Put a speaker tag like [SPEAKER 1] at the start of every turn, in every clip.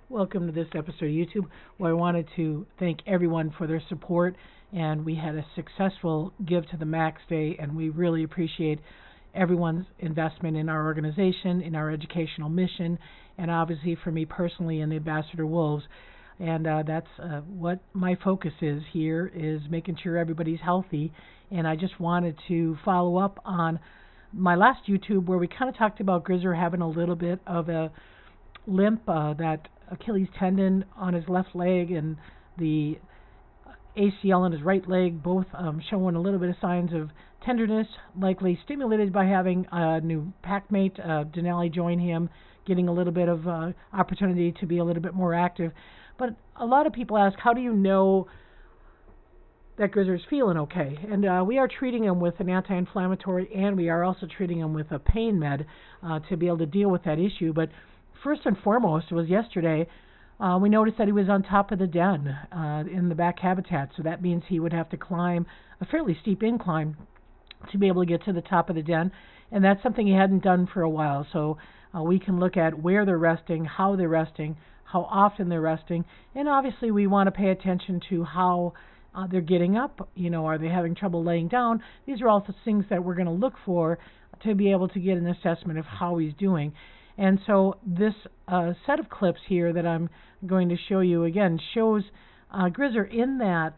[SPEAKER 1] Welcome to this episode of YouTube, where I wanted to thank everyone for their support. And we had a successful Give to the Max Day, and we really appreciate everyone's investment in our organization, in our educational mission, and obviously for me personally in the Ambassador Wolves. And that's what my focus is here, is making sure everybody's healthy. And I just wanted to follow up on my last YouTube where we kind of talked about Grizzer having a little bit of a limp, that Achilles tendon on his left leg and the ACL on his right leg, both showing a little bit of signs of tenderness, likely stimulated by having a new packmate, Denali, join him, getting a little bit of opportunity to be a little bit more active. But a lot of people ask, how do you know that Grizzer's feeling okay? And we are treating him with an anti-inflammatory, and we are also treating him with a pain med to be able to deal with that issue. But first and foremost was yesterday, we noticed that he was on top of the den in the back habitat. So that means he would have to climb a fairly steep incline to be able to get to the top of the den. And that's something he hadn't done for a while. So we can look at where they're resting, how often they're resting. And obviously we want to pay attention to how they're getting up. You know, are they having trouble laying down? These are all the things that we're going to look for to be able to get an assessment of how he's doing. And so this set of clips here that I'm going to show you again shows Grizzer in that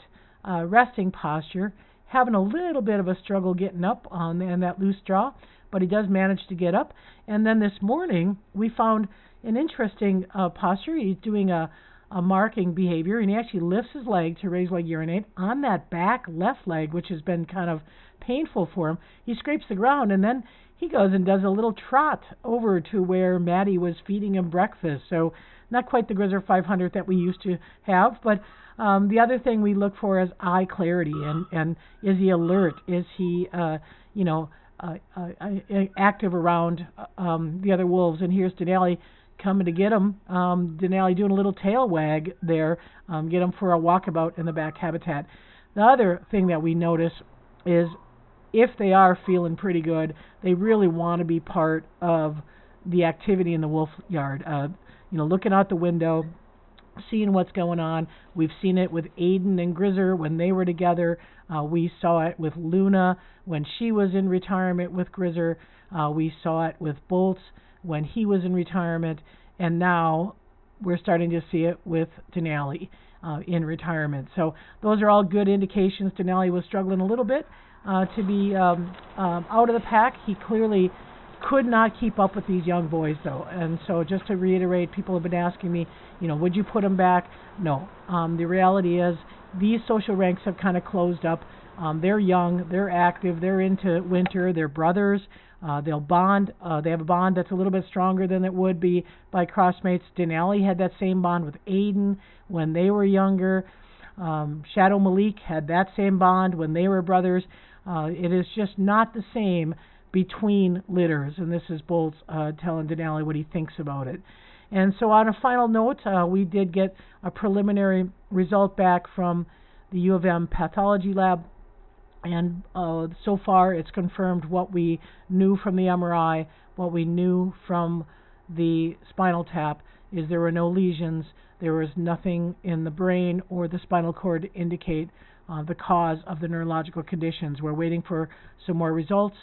[SPEAKER 1] resting posture, having a little bit of a struggle getting up on that loose straw, but he does manage to get up. And then this morning we found an interesting posture. He's doing a marking behavior, and he actually lifts his leg to raise leg urinate on that back left leg, which has been kind of painful for him. He scrapes the ground, and then he goes and does a little trot over to where Maddie was feeding him breakfast. So not quite the Grizzer 500 that we used to have, but the other thing we look for is eye clarity, and is he alert? Is he, active around the other wolves? And here's Denali coming to get him. Denali doing a little tail wag there, get him for a walkabout in the back habitat. The other thing that we notice is if they are feeling pretty good, they really want to be part of the activity in the wolf yard. Looking out the window, seeing what's going on. We've seen it with Aiden and Grizzer when they were together. We saw it with Luna when she was in retirement with Grizzer. We saw it with Bolts when he was in retirement. And now we're starting to see it with Denali in retirement. So those are all good indications. Denali was struggling a little bit to be out of the pack. He clearly could not keep up with these young boys, though. And so just to reiterate, people have been asking me, would you put him back? No. The reality is these social ranks have kind of closed up. They're young, they're active, they're into winter, they're brothers. They'll bond. They have a bond that's a little bit stronger than it would be by crossmates. Denali had that same bond with Aiden when they were younger. Shadow Malik had that same bond when they were brothers. It is just not the same between litters, and this is Bolts telling Denali what he thinks about it. And so on a final note, we did get a preliminary result back from the U of M pathology lab, and so far it's confirmed what we knew from the MRI, what we knew from the spinal tap, is there were no lesions. There was nothing in the brain or the spinal cord to indicate the cause of the neurological conditions. We're waiting for some more results.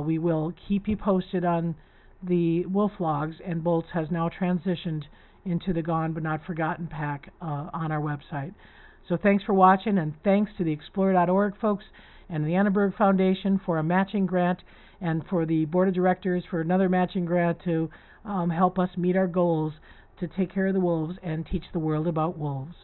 [SPEAKER 1] We will keep you posted on the wolf logs, and Bolts has now transitioned into the Gone But Not Forgotten pack on our website. So thanks for watching, and thanks to the Explore.org folks and the Annenberg Foundation for a matching grant, and for the Board of Directors for another matching grant to help us meet our goals to take care of the wolves and teach the world about wolves.